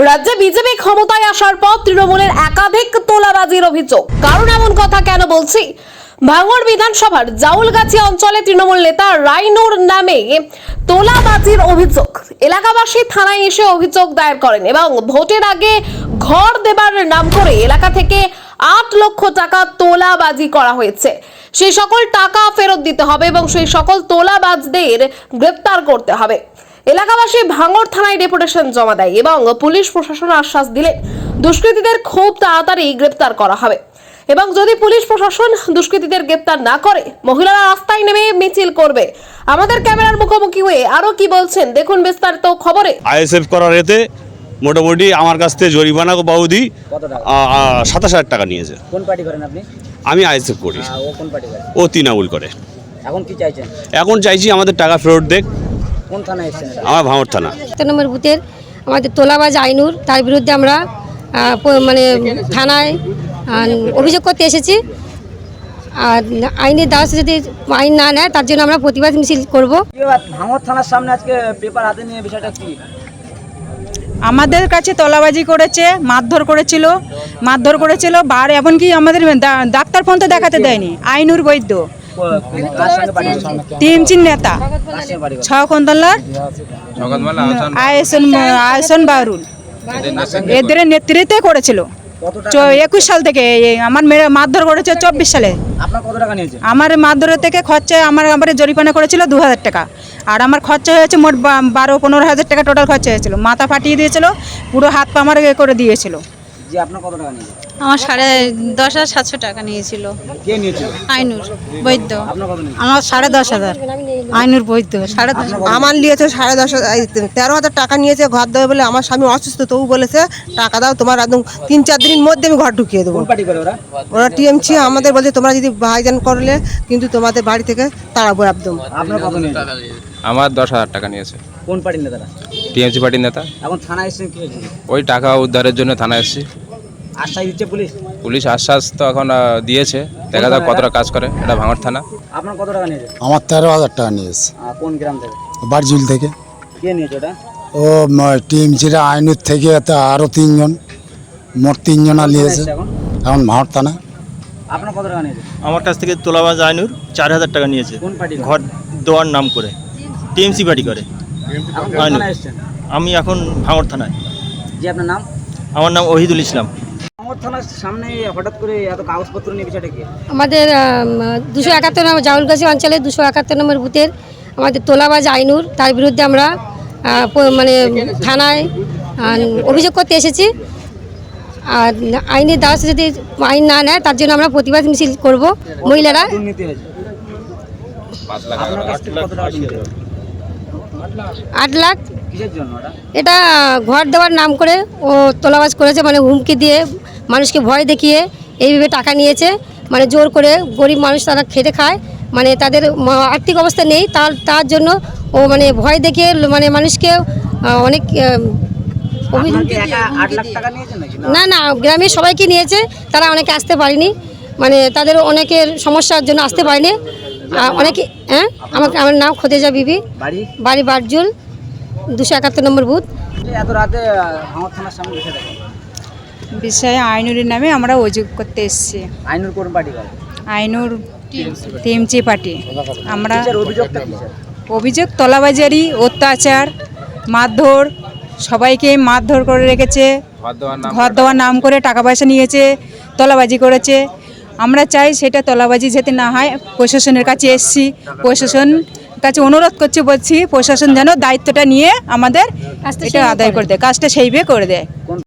রাজ্যে বিজেপি ক্ষমতায় আসার পর তৃণমূলের একাধিক তোলাবাজির অভিযোগ। কারণ এমন কথা কেন বলছি? ভাঙড় বিধানসভার জাউলগাছি অঞ্চলে তৃণমূল নেতা রাইনুর নামে তোলাবাজির অভিযোগ। এলাকাবাসী থানায় এসে অভিযোগ দায়ের করেন এবং ভোটের আগে ঘর দেবার নাম করে এলাকা থেকে 8 লক্ষ টাকা তোলাবাজি করা হয়েছে। সেই সকল টাকা ফেরত দিতে হবে এবং সেই সকল তোলাবাজদের গ্রেফতার করতে হবে। এলাকাবাসী ভাঙড় থানায় ডেপুটেশন জমা দেয় এবং পুলিশ প্রশাসন আশ্বাস দিলে দুষ্কৃতীদের খুব তাড়াতাড়ি গ্রেফতার করা হবে এবং যদি পুলিশ প্রশাসন দুষ্কৃতীদের গ্রেফতার না করে মহিলারা রাস্তায় নেমে মিছিল করবে। আমাদের ক্যামেরার মুখোমুখি হয়ে আরো কি বলছেন দেখুন বিস্তারিত খবরে। আইএসএফ করার এতে মোটামুটি আমার কাছ থেকে জরিমানা বাবদি 27,000 টাকা নিয়েছে। কোন পার্টি করেন আপনি? আমি আইএসএফ করি। ও কোন পার্টি করে? ও তৃণমূল করে। এখন কি চাইছেন? এখন চাইছি আমাদের টাকা ফেরত দেখ। কোন থানায় এসেছেন? আমার ভাঙড় থানা। 7 নম্বর বুথের আমাদের তোলাবাজ আইনুর, তার বিরুদ্ধে আমরা মানে থানায় অভিযোগ করতে এসেছি। আর আইনের দ্বারা যদি আইন না নেয় তার জন্য আমরা প্রতিবাদ মিছিল করব। ভাঙড় থানার সামনে আজকে পেপার হাতে নিয়ে বিষয়টা কি? আমাদের কাছে তোলাবাজি করেছে, মারধর করেছিল বার, এমনকি আমাদের ডাক্তার পর্যন্ত দেখাতে দেয়নি। আইনুর বৈদ্য টিএমসির নেতা ছকন্দলার আয়সন বারুল এদের নেতৃত্বে করেছিল 21 সাল থেকে। আমার মারধর করেছে 24 সালে। আপনার কত টাকা নিয়েছে? আমার মারধরের থেকে খরচা আমার জরিমানা করেছিল 2,000 টাকা। আর আমার খরচা হয়েছে মোট 12-15 হাজার টাকা টোটাল খরচা হয়েছিল। মাথা ফাটিয়ে দিয়েছিল, পুরো হাত পা আমার করে দিয়েছিল। জি, আপনার কত টাকা নিয়েছে? আমার 10,700 টাকা নিয়েছিল। কে নিয়েছিল? আইনুর বৈদ্য। আপনার কত নিয়েছে? আমার 10,500। আইনুর বৈদ্য 10,500। আমার নিয়েছে 13,000 টাকা নিয়েছে ঘর দেবে বলে। আমার স্বামী অসুস্থ, তবু বলেছে টাকা দাও, তোমার একদম 3-4 দিনের মধ্যে আমি ঘর ঢুকিয়ে দেবো। কোন পার্টি করে ওরা? ওরা টিএমসি। আমাদের বলছে তোমরা যদি ভাইজান করলে কিন্তু তোমাদের বাড়ি থেকে তাড়াবো একদম। আপনার কত নিয়েছে? আমার 10,000 টাকা নিয়েছে। কোন পার্টির নেতারা? টিএমসি পার্টির নেতা। এখন থানায় এসেছেন কি হয়েছে? ওই টাকা উদ্ধারের জন্য থানায় এসেছি। আশ্বাস দিচ্ছে পুলিশ? পুলিশ আশ্বাস তো এখন দিয়েছে, দেখা যাক কতটা কাজ করে। এটা ভাঙড় থানা। আপনার কত টাকা নিয়েছে? আমার 13,000 টাকা নিয়েছে। কোন গ্রাম থেকে? বারজুল থেকে। কে নিয়েছে ওটা? ও টিএমসিরা আইনুর থেকে আরও 3 জন, মোট 3 জনা নিয়েছে। এখন ভাঙড় থানা। আপনার কত টাকা নিয়েছে? আমার কাছ থেকে তোলাবাজ আইনুর 4,000 টাকা নিয়েছে। কোন পার্টি? ঘর দেওয়ার নাম করে টিএমসি পার্টি করে। এখন কোন থানায় এসেছেন? আমি এখন ভাঙড় থানায়। জি, আপনার নাম? আমার নাম ওহিদুল ইসলাম। ভাঙড় থানার সামনে হঠাৎ করে এত কাগজপত্র নিয়ে বিষয়টা কি? আমাদের 271 নম্বর জাউলগাছি অঞ্চলে 271 নম্বর বুথের আমাদের তোলাবাজ আইনুর, তার বিরুদ্ধে আমরা মানে থানায় অভিযোগ করতে এসেছি। আর আইনের দ্বারা যদি আইন না নেয় তার জন্য আমরা প্রতিবাদ মিছিল করব। মহিলারা দুর্নীতি হয়েছে। 8 লাখ কিসের জন্য ওটা? এটা ঘর দেওয়ার নাম করে ও তোলাবাজ করেছে, মানে হুমকি দিয়ে মানুষকে ভয় দেখিয়ে এইভাবে টাকা নিয়েছে। মানে জোর করে, গরিব মানুষ তারা খেতে খায়, মানে তাদের আর্থিক অবস্থা নেই, তার জন্য ও মানে ভয় দেখিয়ে মানে মানুষকে অনেক আপনাকে একা 8 লাখ টাকা নিয়েছে নাকি? না না, গ্রামের সবাইকে নিয়েছে। তারা অনেকে আসতে পারেনি, মানে তাদের অনেকের সমস্যার জন্য আসতে পারেনি। অনেকে আমার নাম খোদেজা বিবি, বাড়ি বারজুল, 271 নম্বর বুথ। এত রাতে ভাঙড় থানার সামনে বিষয়টা কি? বিষয়ে আইনুরের নামে আমরা অভিযোগ করতে এসেছি। আইনুর কোন পার্টি করে? Ainur TMC party. আমরা অভিযোগটা কি স্যার? অভিযোগ তোলাবাজারি, অত্যাচার, মারধর, সবাইকে মারধর করে রেখেছে। ঘর দেওয়ার নাম করে টাকা পয়সা নিয়েছে, তোলাবাজি করেছে। আমরা চাই সেটা তোলাবাজি যাতে না হয়। প্রশাসনের কাছে এসেছি, প্রশাসন কাছে অনুরোধ বলছি প্রশাসন যেন দায়িত্বটা নিয়ে আমাদের এটা আদায় করে দেয়, কাজটা সেইভাবে করে দেয়।